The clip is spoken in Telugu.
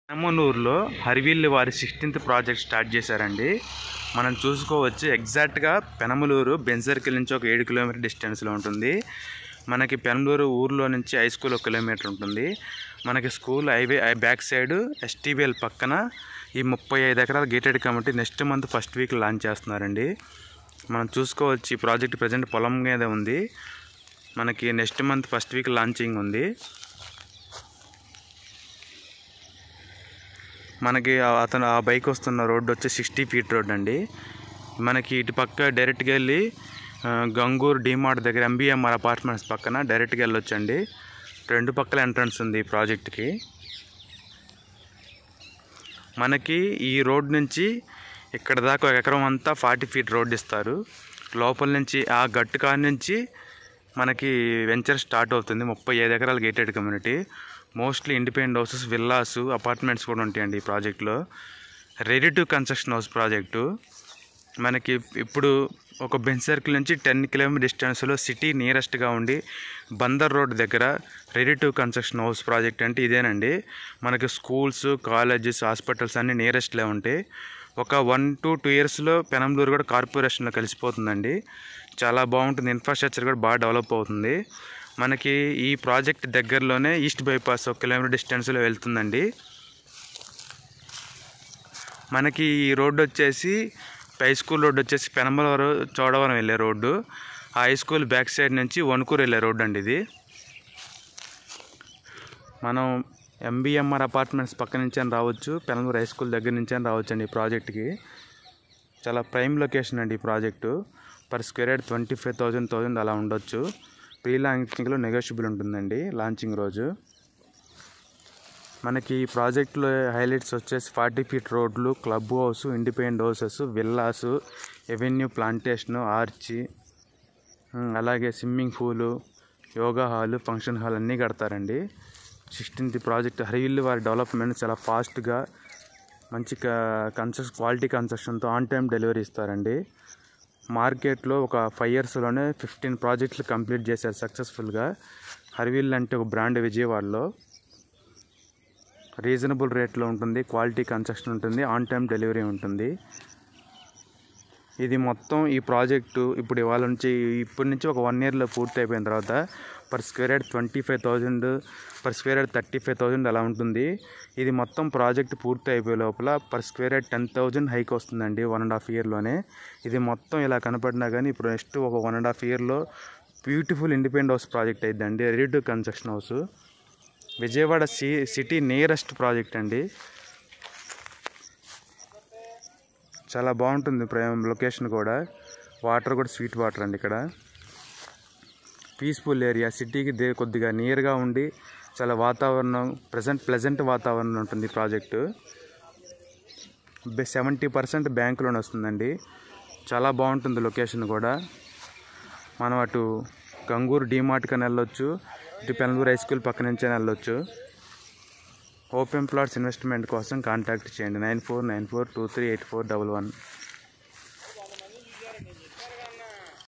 పెనమలూరులో హరివిల్లు వారి 16th ప్రాజెక్ట్ స్టార్ట్ చేశారండి. మనం చూసుకోవచ్చు ఎగ్జాక్ట్గా పెనమలూరు బెంజ్ సర్కిల్ నుంచి ఒక 7 కిలోమీటర్ డిస్టెన్స్లో ఉంటుంది. మనకి పెనమలూరు ఊర్లో నుంచి హై స్కూల్ 1 కిలోమీటర్ ఉంటుంది. మనకి school highway back side STBL పక్కన ఈ 35 ఎకరాల gated committee next month first week launch చేస్తున్నారండి. మనం చూసుకోవచ్చు ఈ ప్రాజెక్ట్ ప్రజెంట్ పొలం మీద ఉంది. మనకి next month first week launching ఉంది. మనకి అతను ఆ బైక్ వస్తున్న రోడ్డు వచ్చి 60 ఫీట్ రోడ్ అండి. మనకి ఇటు పక్క డైరెక్ట్గా వెళ్ళి గంగూర్ డిమార్ట్ దగ్గర ఎంబీఎంఆర్ అపార్ట్మెంట్స్ పక్కన డైరెక్ట్గా వెళ్ళొచ్చండి. 2 పక్కల ఎంట్రన్స్ ఉంది ఈ ప్రాజెక్ట్కి. మనకి ఈ రోడ్ నుంచి ఇక్కడ దాకా 1 ఎకరం అంతా 40 ఫీట్ రోడ్ ఇస్తారు. లోపల నుంచి ఆ గట్టు కాడ నుంచి మనకి వెంచర్ స్టార్ట్ అవుతుంది. 35 ఎకరాల gated community. Mostly independent houses, villas, apartments కూడా ఉంటాయండి ఈ ప్రాజెక్ట్లో. Ready to construction house project. మనకి ఇప్పుడు ఒక బెంజ్ సర్కిల్ నుంచి 10 కిలోమీటర్ డిస్టెన్స్లో సిటీ నియరెస్ట్గా ఉండి బందర్ రోడ్ దగ్గర ready to construction house project అంటే ఇదేనండి. మనకి స్కూల్స్, కాలేజెస్, హాస్పిటల్స్ అన్నీ నియరెస్ట్లో ఉంటాయి. ఒక 1 to 2 ఇయర్స్లో పెనమలూరు కూడా కార్పొరేషన్లో కలిసిపోతుందండి. చాలా బాగుంటుంది. ఇన్ఫ్రాస్ట్రక్చర్ కూడా బాగా డెవలప్ అవుతుంది. మనకి ఈ ప్రాజెక్ట్ దగ్గరలోనే ఈస్ట్ బైపాస్ 1 కిలోమీటర్ డిస్టెన్స్లో వెళ్తుందండి. మనకి ఈ రోడ్డు వచ్చేసి హై స్కూల్ రోడ్డు వచ్చేసి పెనమలూరు చోడవరం వెళ్ళే రోడ్డు. ఆ హై స్కూల్ బ్యాక్ సైడ్ నుంచి వణుకూరు వెళ్ళే రోడ్డు అండి ఇది. మనం ఎంబీఎంఆర్ అపార్ట్మెంట్స్ పక్క నుంచి అని రావచ్చు, పెనమలూరు హై స్కూల్ దగ్గర నుంచి అని రావచ్చు అండి ఈ ప్రాజెక్ట్కి. చాలా ప్రైమ్ లొకేషన్ అండి ఈ ప్రాజెక్టు. పర్ స్క్వేర్ యార్డ్ 25,000 అలా ఉండొచ్చు. ప్రీ లాంచింగ్లో నెగోషియబుల్ ఉంటుందండి లాంచింగ్ రోజు. మనకి ఈ ప్రాజెక్టులో హైలైట్స్ వచ్చేసి 40 ఫీట్ రోడ్లు, club house, independent houses, villas, avenue plantation, arch, అలాగే swimming pool, yoga hall, function hall అన్నీ కడతారండి. 16th ప్రాజెక్ట్ హరివిల్లు వారి డెవలప్మెంట్ చాలా ఫాస్ట్గా మంచి క్వాలిటీ కన్స్ట్రక్షన్తో ఆన్ టైం డెలివరీ ఇస్తారండి. మార్కెట్లో ఒక 5 ఇయర్స్లోనే 15 ప్రాజెక్టులు కంప్లీట్ చేశారు సక్సెస్ఫుల్గా. హరివిల్లు అంటే ఒక బ్రాండ్ విజయవాడలో. రీజనబుల్ రేట్లో ఉంటుంది, క్వాలిటీ కన్స్ట్రక్షన్ ఉంటుంది, ఆన్ టైం డెలివరీ ఉంటుంది. ఇది మొత్తం ఈ ప్రాజెక్టు ఇప్పుడు ఇప్పటి నుంచి ఒక 1 ఇయర్లో పూర్తి అయిపోయిన తర్వాత per square yard 25,000, per square yard 35,000 అలా ఉంటుంది. ఇది మొత్తం ప్రాజెక్ట్ పూర్తి అయిపోయే లోపల పర్ స్క్వేర్ యార్డ్ 10,000 హైక్ వస్తుందండి 1.5 ఇయర్లోనే. ఇది మొత్తం ఇలా కనపడినా కానీ ఇప్పుడు నెక్స్ట్ ఒక 1.5 ఇయర్లో బ్యూటిఫుల్ ఇండిపెండెంట్ హౌస్ ప్రాజెక్ట్ అయిద్దండి. Ready to construction house. Vijayawada city nearest project అండి. చాలా బాగుంటుంది లొకేషన్ కూడా. వాటర్ కూడా స్వీట్ వాటర్ అండి ఇక్కడ. పీస్ఫుల్ ఏరియా, సిటీకి కొద్దిగా నియర్గా ఉండి చాలా వాతావరణం ప్లెజెంట్ వాతావరణం ఉంటుంది ఈ ప్రాజెక్టు. 70% బ్యాంక్ లోన్ వస్తుందండి. చాలా బాగుంటుంది లొకేషన్ కూడా. మనం అటు గంగూరు డిమార్ట్ కని వెళ్ళొచ్చు, ఇటు పెనమలూరు హై స్కూల్ పక్క నుంచే వెళ్ళొచ్చు. ఓపెన్ ప్లాట్స్ ఇన్వెస్ట్మెంట్ కోసం కాంటాక్ట్ చేయండి 9494238411.